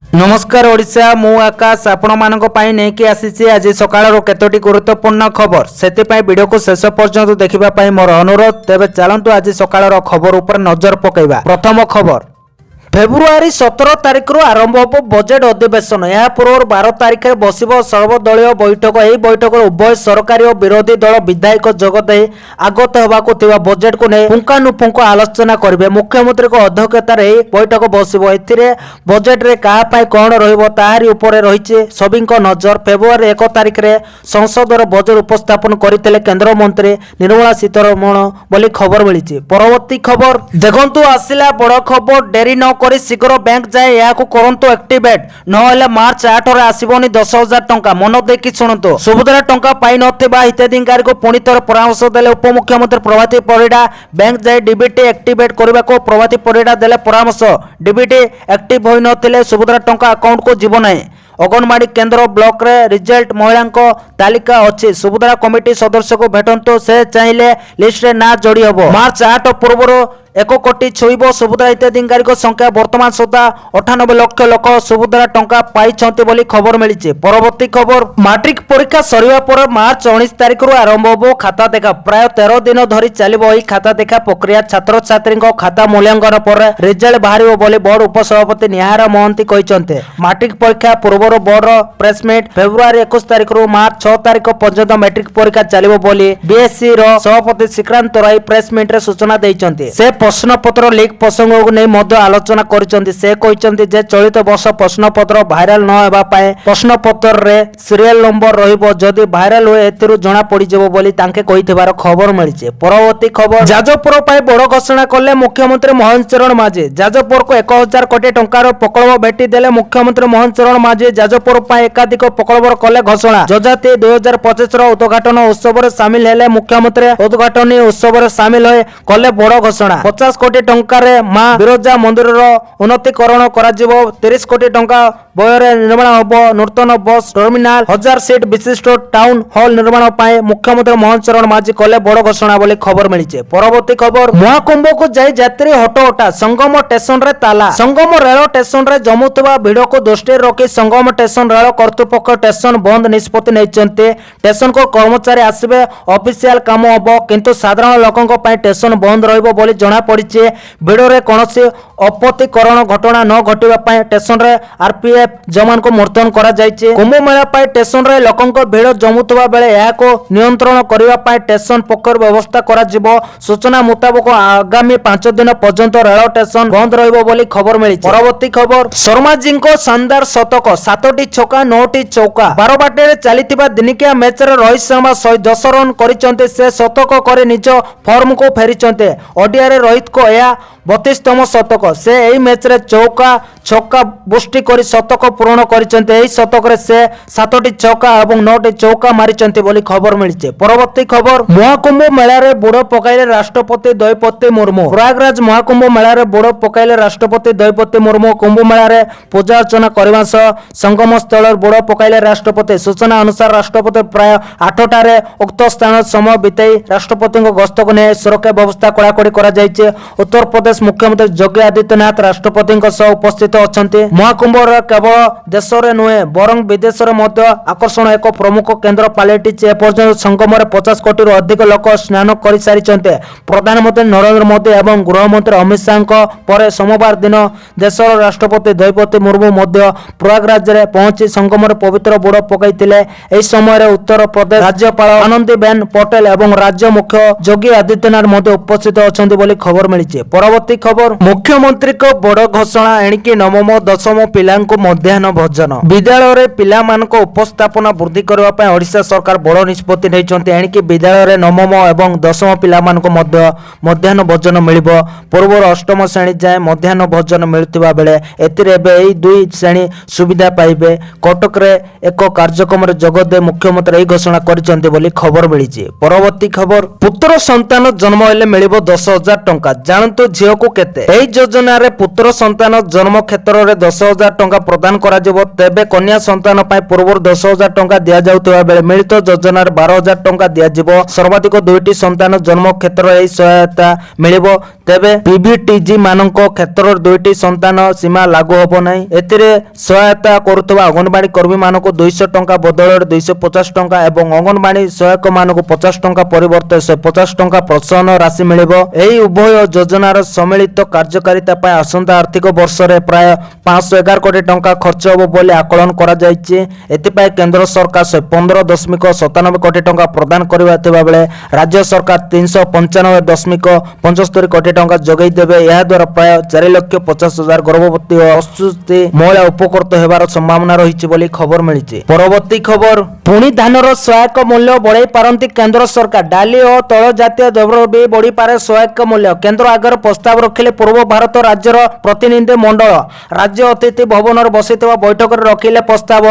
नमस्कार ओडिशा मु आकाश आपण मानक पई नेकी आसीछि आज सकाळर केतोटी गुरुत्वपूर्ण खबर सेति वीडियो को शेष पर्यंत देखिबा पई मोर अनुरोध। तेबे चलंतु आज सकाळर खबर ऊपर नजर पकेइबा। प्रथम खबर फेब्रुआरी 17 तारिख रु आरंभ होब बजेट अधिवेशन। यह पूर्व 12 तारिख में बसिब सर्वदलीय बैठक। यह बैठक उभय सरकारी और विरोधी दल विधायक जोगदे आगत होबाकु थिबा बजेट को नहीं पुंखानुपुंख आलोचना करेंगे। मुख्यमंत्री को अध्यक्षतार यह बैठक बसिब। एथिरे बजेट रे कहा पाई कौन रहिबो ताहारी उपरे रहिছে सबिंको नजर। फेब्रुआरी 1 तारिख रे संसदर बजेट उपस्थापन करथिले केंद्र मंत्री निर्मला सीतारमण बोली खबर मिली। परवर्ती खबर देखंतु आसिला बड़ खबर डेरी न करी शीघ्र बैंक जाए या करंतु एक्टिवेट नहले मार्च 8 रे आसीबोनी 10,000 टंका। मन देखि शुणुतो सुभद्रा टंका पाई नथिबा हिताधिकारी को पुणी थर परामर्श देले उपमुख्यमंत्री प्रभाती परिडा। बैंक जाए डीबीटी एक्टिवेट करबा को प्रभाती परिडा देले परामर्श। डीबीटी एक्टिव होई नथिले सुभद्रा टंका अकाउंट को जीव नाही। अंगनवाड़ी केंद्र ब्लॉक रे रिजल्ट महिला तालिका अच्छी। सुभद्रा कमिटी सदस्य को भेटंतु से चाहिए लिस्ट रे ना जोड़ी हबो। मार्च 8 पूर्व 1 कोटी छुईब सुभद्रा हिताधिकारी संख्या वर्तमान सुधा 98 लाख लोक सुभद्रा टंका पाई बोली खबर मिली। परवर्ती खबर मैट्रिक परीक्षा सरिवा पर मार्च 19 तारिख रु आरंभ होबो खाता देखा। प्राय 13 दिन धरी चलिबो एही खाता देखा प्रक्रिया। छात्र छात्री खाता मूल्यांकन पर रिजल्ट बाहरिबो बोली बोर्ड उपसभापति निहार महंती कहिसंते। मैट्रिक परीक्षा पूर्व बोर्ड प्रेसमिट फेब्रुआरी 21 तारिख रु मार्च 6 तारिख पर्यंत मैट्रिक परीक्षा चलिबो बोली बीएससी रो सभापति श्रीकांत राय प्रेसमिट रे सूचना दैचंते। से प्रश्नपत्र लीक प्रसंग को नहीं मध्य आलोचना करिसंती। से कहिसंती जे चलित वर्ष प्रश्नपत्र भाइराल न हेबा पाए प्रश्नपत्र रे सीरियल नंबर रहिबो। जदि भाइराल होए एतिरु जणा पड़ी जेबो बोली तांके कहिथिबार खबर मिलिছে। परवर्ती खबर जाजपुर पाए बड़ घोषणा कले मुख्यमंत्री मोहन चरण माझी। जाजपुर को 1000 कोटी टंकार प्रकल्प भेटी देले मुख्यमंत्री मोहन चरण माझी। जाजपुर पाए एकाधिक प्रकल्प कले घोषणा। जजाति 2025 रो उद्घाटन उत्सव रे शामिल हेले मुख्यमंत्री। उद्घाटनी उत्सव रे शामिल होए कले बड़ घोषणा। 50 कोटी टंकार मां बिरजा मंदिर उन्नतीकरण करा जिवो। 30 कोटी टंका व्यय निर्माण होबो नूतन बस टर्मिनाल। 1000 सीट विशिष्ट टाउन हॉल निर्माण पाए मुख्यमंत्री मोहन चरण माझी कले बड़ घोषणा बोली खबर मिली। परवर्ती खबर महाकुंभ को जाई यात्री हटोटा संगम स्टेशन रे ताला। संगम रेल स्टेशन रे जमुतबा भिड़ को दृष्टि रखी संगम स्टेशन रेल कर्तृपक्ष स्टेशन बंद निष्पत्ति नैचंते। स्टेशन को कर्मचारी आसबे ऑफिशियल काम होबो किंतु साधारण लोकन को पय स्टेशन बंद रहइबो बोली जणा पड़िছে। भिड़रे कौनसी अपतिकरण घटना न घटिबा पाए स्टेशन रे आरपीएफ जवान को मुतयन करा जायছে। कुंभ मेला पाए स्टेशन रे लोकन को भिड़ जमुतबा बेले या को नियंत्रण करबा पाए स्टेशन पक्कर व्यवस्था करा जिवो। सूचना मुताबिक आगामी 5 दिन पर्यंत रेल स्टेशन बंद रहइबो बोली खबर मिली। परवर्ती खबर शर्मा जी को शानदार शतक 7टी छक्का 9टी चौका। बारबाटी रे चलीथिबा दिनिकिया मैच रे रोहित शर्मा 110 रन करिसंते। से शतक करे निज फॉर्म को फेरिसंते। ओडिया रे रोहित को यह 32तम शतक। से एही मैच रे चौका छक्का बुष्टि करी शतक पूर्ण करिसंते। एही शतक रे से 7टी छक्का एवं 9टी चौका मारिसंते बोली खबर मिलिছে। परवर्ती खबर महाकुंभ मेला रे बुड़ पकाइले राष्ट्रपति द्रौपदी मुर्मू। प्रयागराज महाकुंभ मेला रे बुड़ पकाइले राष्ट्रपति द्रौपदी मुर्मू। कुंभ मेला रे पूजा अर्चना करबा सह संगम स्थल बुड़ पकाइले राष्ट्रपति। सूचना अनुसार राष्ट्रपति प्राय 8टा रे उक्त स्थान समय बिताई राष्ट्रपति गस्त को नहीं सुरक्षा व्यवस्था कड़ाकड़ी करा जायছে। उत्तर प्रदेश मुख्यमंत्री योगी आदित्यनाथ राष्ट्रपति उपस्थित अछंती। महाकुंभ केवल देश में नुहे बरं विदेश में आकर्षण एक प्रमुख केन्द्र पलटिছে। एपर्यंत संगम 50 कोटी अधिक लोक स्नान कर सारी। प्रधानमंत्री नरेंद्र मोदी एवं गृहमंत्री अमित शाह पर सोमवार दिन देशर राष्ट्रपति द्रौपदी मुर्मू प्रयागराज में पहुंची संगम पवित्र बुड़ पकई। समय उत्तर प्रदेश राज्यपाल आनंदीबेन पटेल एवं राज्य मुख्य योगी आदित्यनाथ उपस्थित अच्छा खबर मिली। परवर्ती खबर मुख्यमंत्री को बड़ घोषणा एणिकी नवम दशम पिला मध्याह्न भोजन। विद्यालय रे पिला मानक उपस्थापना वृद्धि करबा पय ओडिशा सरकार बड़ निष्पत्ति नैचंती। एणिकी विद्यालय रे नवम एवं दशम पिला मानक मध्याह्न भोजन मिलिबो। पूर्व अष्टम श्रेणी जाए मध्याह्न भोजन मिलुथिबा बेले एतिरे एबे एई दुई श्रेणी सुविधा पाइबे। कटक रे एक कार्यक्रम रे जगदे मुख्यमंत्री एई घोषणा करिसंती बोली खबर मिलिছে। परवर्ती खबर पुत्र संतान जन्म हेले मिलिबो 10,000 टंका। जानतु झियो ବର୍ଷକୁ କେତେ? ଏହି ଯୋଜନାରେ ପୁତ୍ର ସନ୍ତାନ ଜନ୍ମ କ୍ଷେତ୍ରରେ 10,000 ଟଙ୍କା ପ୍ରଦାନ କରାଯିବ। ତେବେ କନ୍ୟା ସନ୍ତାନ ପାଇଁ ପୂର୍ବରୁ 10,000 ଟଙ୍କା ଦିଆଯାଉଥିବା ବେଳେ ମିଳିତ ଯୋଜନାରେ 12,000 ଟଙ୍କା ଦିଆଯିବ। ସର୍ବାଧିକ 2ଟି ସନ୍ତାନ ଜନ୍ମ କ୍ଷେତ୍ରରେ ଏହି ସହାୟତା ମିଳିବ। ତେବେ ପିଭିଟିଜି ମାନଙ୍କ କ୍ଷେତ୍ରରେ 2ଟି ସନ୍ତାନ ସୀମା ଲାଗୁ ହେବ ନାହିଁ। ଏଥିରେ ସହାୟତା କରୁଥିବା ଅଙ୍ଗନବାଡି କର୍ମୀ ମାନଙ୍କୁ 200 ଟଙ୍କା ବଦଳରେ 250 ଟଙ୍କା ଏବଂ ଅଙ୍ଗନବାଡି ସହାୟକ ମାନଙ୍କୁ 50 ଟଙ୍କା ପରିବର୍ତ୍ତେ 150 ଟଙ୍କା ପ୍ରୋତ୍ସାହନ ରାଶି ମିଳିବ। ଏହି ଉଭୟ ଯୋଜନାର ସମ୍ମିଳିତ କାର୍ଯ୍ୟକାରିତା ପାଇଁ ଆସନ୍ତା ଆର୍ଥିକ ବର୍ଷରେ ପ୍ରାୟ 511 କୋଟି ଟଙ୍କା ଖର୍ଚ୍ଚ ହେବ ବୋଲି ଆକଳନ କରାଯାଇଛି। ଏଥିପାଇଁ କେନ୍ଦ୍ର ସରକାର 115.97 କୋଟି ଟଙ୍କା ପ୍ରଦାନ କରିବା ଥିବା ବେଳେ ରାଜ୍ୟ ସରକାର 395.75 କୋଟି ଟଙ୍କା ଯୋଗାଇ ଦେବେ। ଏହାଦ୍ୱାରା ପ୍ରାୟ 4,50,000 ଗର୍ଭବତୀ ଓ ଅସୁସ୍ଥୀ ମହିଳା ଉପକୃତ ହେବାର ସମ୍ଭାବନା ରହିଛି ବୋଲି ଖବର ମିଳିଛି। ପରବର୍ତ୍ତୀ ଖବର, ପୁଣି ଧାନର ସହାୟକ ମୂଲ୍ୟ ବଢ଼ାଇ ପାରନ୍ତି କେନ୍ଦ୍ର ସରକାର। ଡାଲି ଓ ତୈଳ ଜାତୀୟ ଦ୍ରବ୍ୟ ବି ବଢ଼ିପାରେ ସହାୟକ ମୂଲ୍ୟ। କେନ୍ଦ୍ର ଆଗରେ ପ୍ରସ୍ତାବ ରଖିଲେ ପୂର୍ବ ଭାରତ ରାଜ୍ୟର ପ୍ରତିନିଧି ମଣ୍ଡଳ। ରାଜ୍ୟ ଅତିଥି ଭବନରେ ବସିଥିବା ବୈଠକରେ ରଖିଲେ ପ୍ରସ୍ତାବ।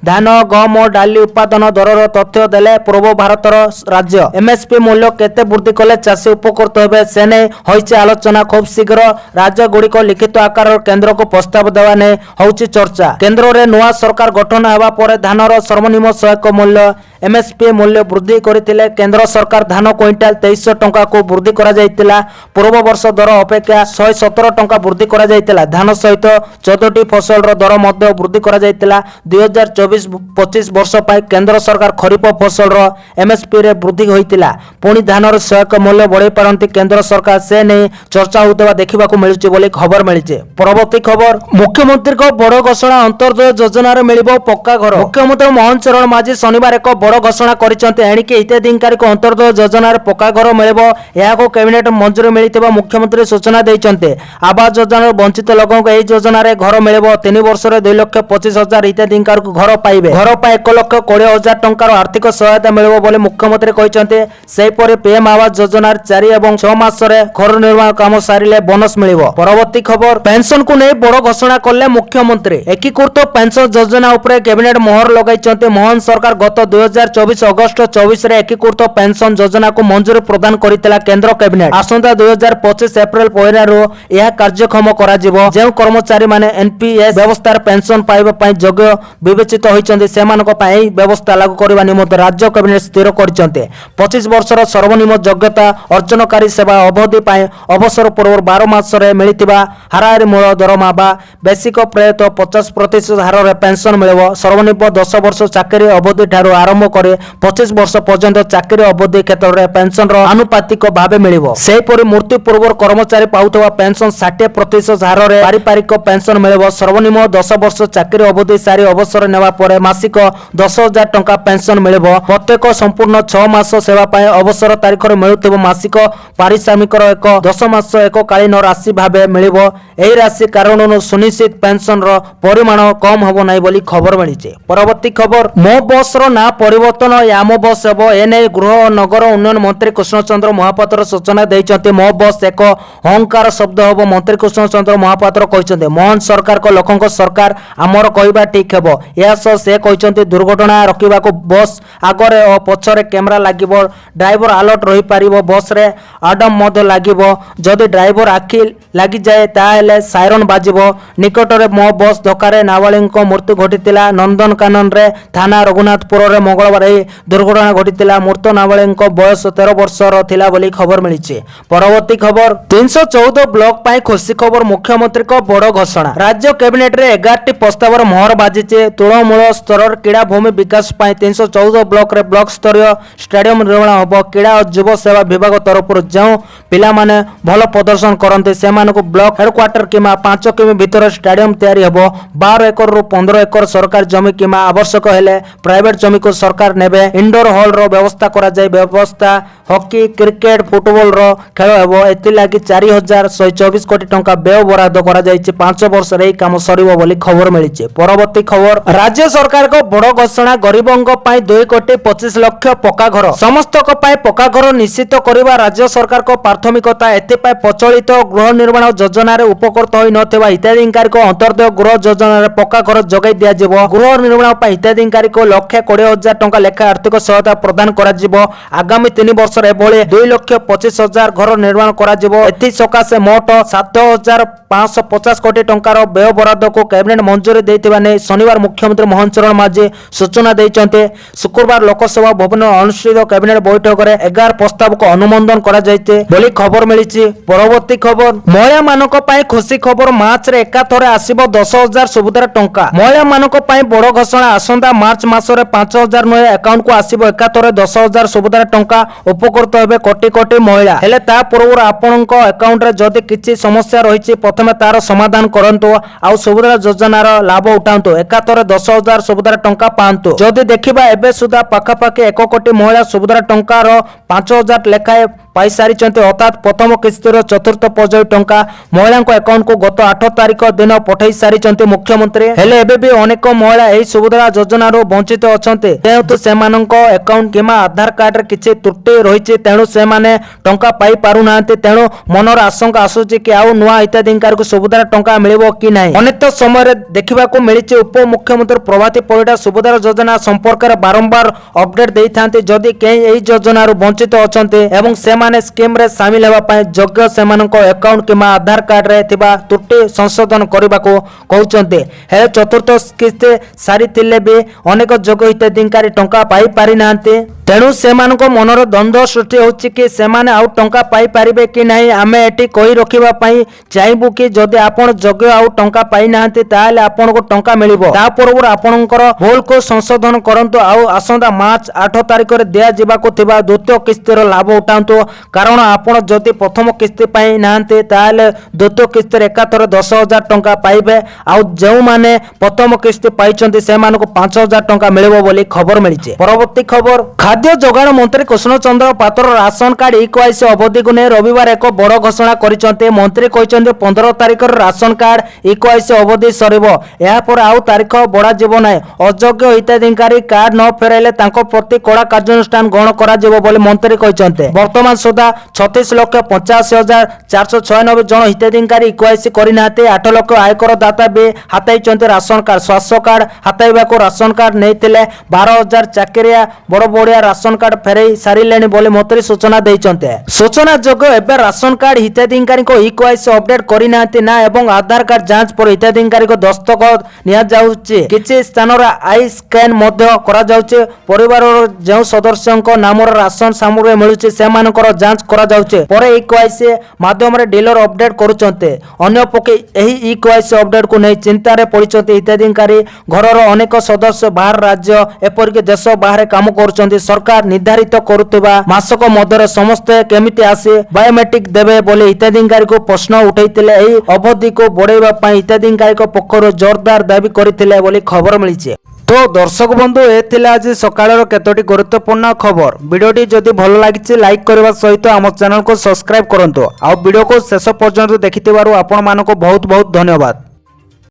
ଧାନ, ଗହମ ଓ ଡାଲି ଉତ୍ପାଦନ ଦରର ତଥ୍ୟ ଦେଲେ ପୂର୍ବ ଭାରତର ରାଜ୍ୟ। ଏମଏସପି ମୂଲ୍ୟ କେତେ ବୃଦ୍ଧି କଲେ ଚାଷୀ ଉପକୃତ ହେବେ, ସେ ନେଇ ହୋଇଛି ଆଲୋଚନା। ଖୁବ୍ ଶୀଘ୍ର ରାଜ୍ୟଗୁଡ଼ିକ ଲିଖିତ ଆକାରରେ କେନ୍ଦ୍ରକୁ ପ୍ରସ୍ତାବ ଦେବା ନେଇ ହେଉଛି ଚର୍ଚ୍ଚା। କେନ୍ଦ୍ରରେ ନୂଆ ସରକାର ଗଠନ ହେବା ପରେ ଧାନର ସର୍ବନିମ୍ନ ସହାୟକ ମୂଲ୍ୟ ଏମଏସପି ମୂଲ୍ୟ ବୃଦ୍ଧି କରିଥିଲେ। କେନ୍ଦ୍ର ସରକାର ଧାନ କ୍ୱିଣ୍ଟାଲ 2300 ଟଙ୍କାକୁ ବୃଦ୍ଧି କରାଯାଇଥିଲା। ପୂର୍ବ ବର୍ଷ ଦର ଅପେକ୍ଷା 117 ଟଙ୍କା ବୃଦ୍ଧି କରାଯାଇଥିଲା। ଧାନ ସହିତ 14ଟି ଫସଲର ଦର ମଧ୍ୟ ବୃଦ୍ଧି କରାଯାଇଥିଲା। 2024-25 ବର୍ଷ ପାଇଁ କେନ୍ଦ୍ର ସରକାର ଖରିଫ ଫସଲର ଏମଏସପିରେ ବୃଦ୍ଧି ହୋଇଥିଲା। ପୁଣି ଧାନର ସହାୟକ ମୂଲ୍ୟ ବଢ଼ାଇ ପାରନ୍ତି କେନ୍ଦ୍ର ସରକାର, ସେ ନେଇ ଚର୍ଚ୍ଚା ହେଉଥିବା ଦେଖିବାକୁ ମିଳୁଛି ବୋଲି ଖବର ମିଳିଛି। ପରବର୍ତ୍ତୀ ଖବର, ମୁଖ୍ୟମନ୍ତ୍ରୀଙ୍କ ବଡ଼ ଘୋଷଣା, ଅନ୍ତର୍ଦୟ ଯୋଜନାରେ ମିଳିବ ପକ୍କା ଘର। ମୁଖ୍ୟମନ୍ତ୍ରୀ ମୋହନ ଚରଣ ମାଝୀ ଶନିବାର ଏକ ବଡ଼ ଘୋଷଣା କରିଛନ୍ତି। ଏଣିକି ହିତାଧିକାରୀଙ୍କୁ ଅନ୍ତର୍ଦୟ ଯୋଜନାରେ ପକ୍କା ଘର ମିଳିବ। ଏହାକୁ କ୍ୟାବିନେଟ ମଞ୍ଜୁରୀ ମିଳିଥିବା ମୁଖ୍ୟମନ୍ତ୍ରୀ ସୂଚନା ଦେଇଛନ୍ତି। ଆବାସ ଯୋଜନାର ବଞ୍ଚିତ ଲୋକଙ୍କୁ ଏହି ଯୋଜନାରେ ଘର ମିଳିବ। 3 ବର୍ଷରେ 2,25,000 ହିତାଧିକାରୀଙ୍କୁ ଘର ପାଇବେ। ଘର ପାଇଁ 1,20,000 ଟଙ୍କାର ଆର୍ଥିକ ସହାୟତା ମିଳିବ ବୋଲି ମୁଖ୍ୟମନ୍ତ୍ରୀ କହିଛନ୍ତି। ସେହିପରି ପିଏମ୍ ଆବାସ ଯୋଜନାରେ 4 ଏବଂ 6 ମାସରେ ଘର ନିର୍ମାଣ କାମ ସାରିଲେ ବୋନସ ମିଳିବ। ପରବର୍ତ୍ତୀ ଖବର, ପେନସନକୁ ନେଇ ବଡ଼ ଘୋଷଣା କଲେ ମୁଖ୍ୟମନ୍ତ୍ରୀ। ଏକୀକୃତ ପେନସନ ଯୋଜନା ଉପରେ କ୍ୟାବିନେଟ ମୋହର ଲଗାଇଛନ୍ତି। ମୋହନ ସରକାର ଗତ 2024 ଅଗଷ୍ଟ 24ରେ ଏକୀକୃତ ପେନସନ ଯୋଜନାକୁ ମଞ୍ଜୁରୀ ପ୍ରଦାନ କରିଥିଲା କେନ୍ଦ୍ର କ୍ୟାବିନେଟ। ଆସନ୍ତା 2025 ଏପ୍ରିଲ 1ରୁ ଏହା କାର୍ଯ୍ୟକ୍ଷମ କରାଯିବ। ଯେଉଁ କର୍ମଚାରୀମାନେ ଏନପିଏସ୍ ବ୍ୟବସ୍ଥାରେ ପେନସନ ପାଇବା ପାଇଁ ଯୋଗ୍ୟ ବିବେଚିତ ହୋଇଛନ୍ତି ସେମାନଙ୍କ ପାଇଁ ଏହି ବ୍ୟବସ୍ଥା ଲାଗୁ କରିବା ନିମନ୍ତେ ରାଜ୍ୟ କ୍ୟାବିନେଟ ସ୍ଥିର କରିଛନ୍ତି। 25 ବର୍ଷର ସର୍ବନିମ୍ନ ଯୋଗ୍ୟତା ଅର୍ଜନକାରୀ ସେବା ଅବଧି ପାଇଁ ଅବସର ପୂର୍ବରୁ 12 ମାସରେ ମିଳିଥିବା ହାରାହାରି ମୂଳ ଦରମା ବା ବେସିକ ପ୍ରେତ 50% ହାରରେ ପେନସନ ମିଳିବ। ସର୍ବନିମ୍ନ 10 ବର୍ଷ ଚାକିରି ଅବଧି ଠାରୁ ଆରମ୍ଭ କରି 25 ବର୍ଷ ପର୍ଯ୍ୟନ୍ତ ଚାକିରି ଅବଧି କ୍ଷେତ୍ରରେ ପେନସନର ଆନୁପାତିକ ଭାବେ ମିଳିବ। ସେହିପରି ମୃତ୍ୟୁ ପୂର୍ବରୁ କର୍ମଚାରୀ ପାଉଥିବା ପେନସନ 60% ହାରରେ ପାରିବାରିକ ପେନସନ ମିଳିବ। ସର୍ବନିମ୍ନ 10 ବର୍ଷ ଚାକିରି ଅବଧି ସାରି ଅବସର ନେବା ପରେ ମାସିକ 10,000 ଟଙ୍କା ପେନସନ ମିଳିବ। ପ୍ରତ୍ୟେକ ସମ୍ପୂର୍ଣ୍ଣ 6 ମାସ ସେବା ପାଇଁ ଅବସର ତାରିଖରେ ମିଳୁଥିବା ମାସିକ ପାରିଶ୍ରମିକର 10 ମାସ ଏକକାଳୀନ ରାଶି ଭାବେ ମିଳିବ। ଏହି ରାଶି କାରଣରୁ ସୁନିଶ୍ଚିତ ପେନସନର ପରିମାଣ କମ ହେବ ନାହିଁ ବୋଲି ଖବର ମିଳିଛି। ପରବର୍ତ୍ତୀ ଖବର, ମୋ ବସ୍ର ନାଁ ପରିବର୍ତ୍ତନ ୟାମ ବସ୍ ହେବ। ଏନେଇ ଗୃହ ଓ ନଗର ଉନ୍ନୟନ ମନ୍ତ୍ରୀ କୃଷ୍ଣଚନ୍ଦ୍ର ମହାପାତ୍ର ସୂଚନା ଦେଇଛନ୍ତି। ମୋ ବସ୍ ଏକ ଅହଙ୍କାର ଶବ୍ଦ ହେବ ମନ୍ତ୍ରୀ କୃଷ୍ଣଚନ୍ଦ୍ର ମହାପାତ୍ର କହିଛନ୍ତି। ମୋହନ ସରକାରଙ୍କ ଲୋକଙ୍କ ସରକାର, ଆମର କହିବା ଠିକ ହେବ। ଏହା ସହ ସେ କହିଛନ୍ତି ଦୁର୍ଘଟଣା ରୋକିବାକୁ ବସ୍ ଆଗରେ ଓ ପଛରେ କ୍ୟାମେରା ଲାଗିବ। ଡ୍ରାଇଭର ଆଲର୍ଟ ରହିପାରିବ। ବସ୍ରେ ଆଡମ୍ ମଧ୍ୟ ଲାଗିବ। ଯଦି ଡ୍ରାଇଭର ଆଖି ଲାଗିଯାଏ ତାହେଲେ ସାଇରନ୍ ବାଜିବ। ନିକଟରେ ମୋ ବସ୍ ଧକ୍କାରେ ନାବାଳିକାଙ୍କ ମୃତ୍ୟୁ ଘଟିଥିଲା। ନନ୍ଦନକାନନରେ ଥାନା ରଘୁନାଥପୁରରେ ମଙ୍ଗଳବାର ଏହି ଦୁର୍ଘଟଣା ଘଟିଥିଲା। ମୃତ ନାବାଳିକାଙ୍କ ବୟସ 13 ବର୍ଷର ଥିଲା ବୋଲି ଖବର ମିଳିଛି। ପରବର୍ତ୍ତୀ ଖବର, 314 ବ୍ଲକ ପାଇଁ ଖୁସି ଖବର, ମୁଖ୍ୟମନ୍ତ୍ରୀଙ୍କ ବଡ଼ ଘୋଷଣା। ରାଜ୍ୟ କ୍ୟାବିନେଟରେ 11ଟି ପ୍ରସ୍ତାବର ମୋହର ବାଜିଛି। ତୃଣମୂଳ ସ୍ତରରେ କ୍ରୀଡ଼ା ଭୂମି ବିକାଶ ପାଇଁ 314 ବ୍ଲକରେ ବ୍ଲକ ସ୍ତରୀୟ ଷ୍ଟାଡିୟମ ନିର୍ମାଣ ହେବ। କ୍ରୀଡ଼ା ଓ ଯୁବ ସେବା ବିଭାଗ ତରଫରୁ ଯେଉଁ ପିଲାମାନେ ଭଲ ପ୍ରଦର୍ଶନ କରନ୍ତି ସେମାନଙ୍କୁ ବ୍ଲକ ହେଡକ୍ୱାର୍ଟର କିମ୍ବା 5 କିମି ଭିତରେ ଷ୍ଟାଡିୟମ ତିଆରି ହେବ। 12 ଏକରରୁ 15 ଏକର ସରକାରୀ ଜମି କିମ୍ବା ଆବଶ୍ୟକ ହେଲେ ପ୍ରାଇଭେଟ ଜମିକୁ ସରକାର ନେବେ। ଇନଡୋର ହଲର ବ୍ୟବସ୍ଥା କରାଯାଇ ବ୍ୟବସ୍ଥା ହକି, କ୍ରିକେଟ, ଫୁଟବଲର ଖେଳ ହେବ। ଏଥିଲାଗି 4,124 କୋଟି ଟଙ୍କା ବ୍ୟୟ ବରାଦ କରାଯାଇଛି। 5 ବର୍ଷରେ ଏହି କାମ ସରିବ ବୋଲି ଖବର ମିଳିଛି। ପରବର୍ତ୍ତୀ ଖବର, ରାଜ୍ୟ ସରକାରଙ୍କ ବଡ଼ ଘୋଷଣା, ଗରିବଙ୍କ ପାଇଁ 2,25,00,000 ପକ୍କା ଘର। ସମସ୍ତଙ୍କ ପାଇଁ ପକ୍କା ଘର ନିଶ୍ଚିତ କରିବା ରାଜ୍ୟ ସରକାରଙ୍କ ପ୍ରାଥମିକତା। ଏଥିପାଇଁ ପ୍ରଚଳିତ ଗୃହ ନିର୍ମାଣ ଯୋଜନାରେ ଉପକୃତ ହୋଇନଥିବା ହିତାଧିକାରୀଙ୍କ ଅନ୍ତର୍ଦୟ ଗୃହ ଯୋଜନାରେ ପକ୍କା ଘର ଯୋଗାଇ ଦିଆଯିବ। ଗୃହ ନିର୍ମାଣ ପାଇଁ ହିତାଧିକାରୀଙ୍କୁ 1,20,000 ଟଙ୍କା ଲେଖା ଆର୍ଥିକ ସହାୟତା ପ୍ରଦାନ କରାଯିବ। ଆଗାମୀ 3 ବର୍ଷରେ ଏଭଳି 2,25,000 ଘର ନିର୍ମାଣ କରାଯିବ। ଏଥି सकाशे मोट 7,550 कोटी टंकार व्यय बराद को कैबिनेट मंजूरी देथिबा नै शनिवार मुख्यमंत्री मोहन चरण माझी सूचना दैछन्ते। शुक्रवार लोकसभा भवन अनुष्ठित कैबिनेट बैठक में 11 प्रस्ताव को अनुमोदन करा जायते बोली खबर मिली। परवर्ती खबर महिला मानक पई खुशी खबर मार्च रे एकाथरे आसीबो 10,000 सुविधार टंका। महिला मानक पई बड़ घोषणा आसंता मार्च मासरे 5,000 नुए अकाउंट को आसीबो एकाथरे 10,000 सुविधार टंका। उपकृत हेबे कोटी कोटी महिला हेले ता पूर्व आपनक अकाउंट रे जदि किछि समस्या रहिछि प्रथमे तार समाधान करंतु आउ सुविधा योजनार लाभ उठांतु एकाथरे 10,000 सुविधार टंका पांतु। जदि देखिबा एबे सुधा पाखापाखि 1 कोटी महिला सुविधार टंकार 5,000 लेखाए पाई सारी अर्थात प्रथम किस्तिर चतुर्थ पर्याय टंका महिला अकाउंट को गत 8 तारिख दिन पठाई सारी मुख्यमंत्री। हेले एबे भी अनेक महिला एही सुविधा योजना वंचित अछंते जेहेतु सेमानक अकाउंट किमा आधार कार्ड रे किछि त्रुटि रहिछि तेणु से माने टंका पाई पारु नांते। तेणु मनर आशंका आसुछि कि आउ नुआ हिताधिकारी को सुविधा टंका मिलिबो कि नाही। अनेक समय रे देखिबा को मिलिछि उप मुख्यमंत्री प्रभाती परिडा सुविधा योजना संपर्क रे बारंबार अपडेट देइथांते। जदि केही एही योजना वंचित अछंते एवं से माने स्कीम रे शामिल हेबा पय योग्य सेमानक अकाउंट किमा आधार कार्ड रे थिबा त्रुटि संशोधन करबा को कहउचंते। हे चतुर्थ किस्ती सारी थिले भी अनेक योग्य हिताधिकारी टंका पाई पारि नांते। तेणु सेमानक मनर द्वंद्व सृष्टि होछि कि सेमाने आउ टंका पाई पारिबे कि नाही। आमे एटी कहि रखिबा पई चाहबु कि जदि आपण योग्य आउ टंका पाई नांते ताले आपण को टंका मिलिबो। ता पूर्व आपणकर भूल को संशोधन करंतु आउ आसंदा मार्च 8 तारिख रे दिया जिबा को थिबा द्वितीय किस्तीर लाभ उठांतु। कारण आपण जदि प्रथम किस्ती पाई नांते ताले द्वितीय किस्ती रे एकाथरे 10,000 टंका पाइबे आउ जेउ माने प्रथम किस्ती पाइचंती सेमानको 5,000 टंका मिलिबो बोली खबर मिलिছে। परवर्ती खबर खाद्य जोगाण मंत्री कृष्ण चंद्र पात्र राशन कार्ड इक्वाइस अवधि को नहीं रविवार एक बड़ घोषणा करिसंते। मंत्री कहते 15 तारिख राशन कार्ड इक्वाइस अवधि सरिबो यापर आउ तारीख बड़ा जीव ना। अयोग्य हिताधिकारी कार्ड न फेराइले तांको प्रति कड़ा कार्यानुष्ठान ग्रहण करा जीवो बोली मंत्री कहते। वर्तमान सुधा 36,85,496 जन हिताधिकारी इक्वाइस करिनाते। 8 लाख आयकर दाता भी हाताइचंते राशन कार्ड। स्वास्थ्य कार्ड हाताइबा को राशन कार्ड नैथिले 12,000 चाकरिया बड़ बड़िया राशन कार्ड फेरई सारिलेनी बोली मंत्री सूचना दैचंते। सूचना जोग एबे राशन कार्ड हिताधिकारी को इक्वाइस अपडेट करिनाते ना एवं आधार कार्ड जांच पर हिताधिकारी को दस्तखत निया जाउची। किछि स्थान रे आई स्कैन मध्य करा जाउची। परिवार जो सदस्यक नाम राशन सामग्री मिलुची सेमानकर जांच करा जाउचे परे इक्वाइस माध्यम रे डीलर अपडेट करूचंते। अन्य पके एही इक्वाइस अपडेट को नै चिंता रे पड़िचंते हिताधिकारी। घरर अनेक सदस्य बाहर राज्य एपरिक देश बाहर काम करूचंते। सरकार निर्धारित करुवा मासक मध्य समस्ते केमिति आसे बायोमेट्रिक देवे बोले हिताधिकारी को प्रश्न उठाइतिले। एही अवधि को बढ़ाइबा पई हिताधिकारी को पक्षर जोरदार दाबी करथिले बोली खबर मिलिছে। तो दर्शक बंधु ए आज सकाळर केतोटी गुरुत्वपूर्ण खबर। वीडियोटी जदि भल लागिछि लाइक करबा सहित आम चैनल को सब्सक्राइब करंतो। आ वीडियो को शेष पर्यंत देखिथिबारु आपण मानको बहुत बहुत धन्यवाद।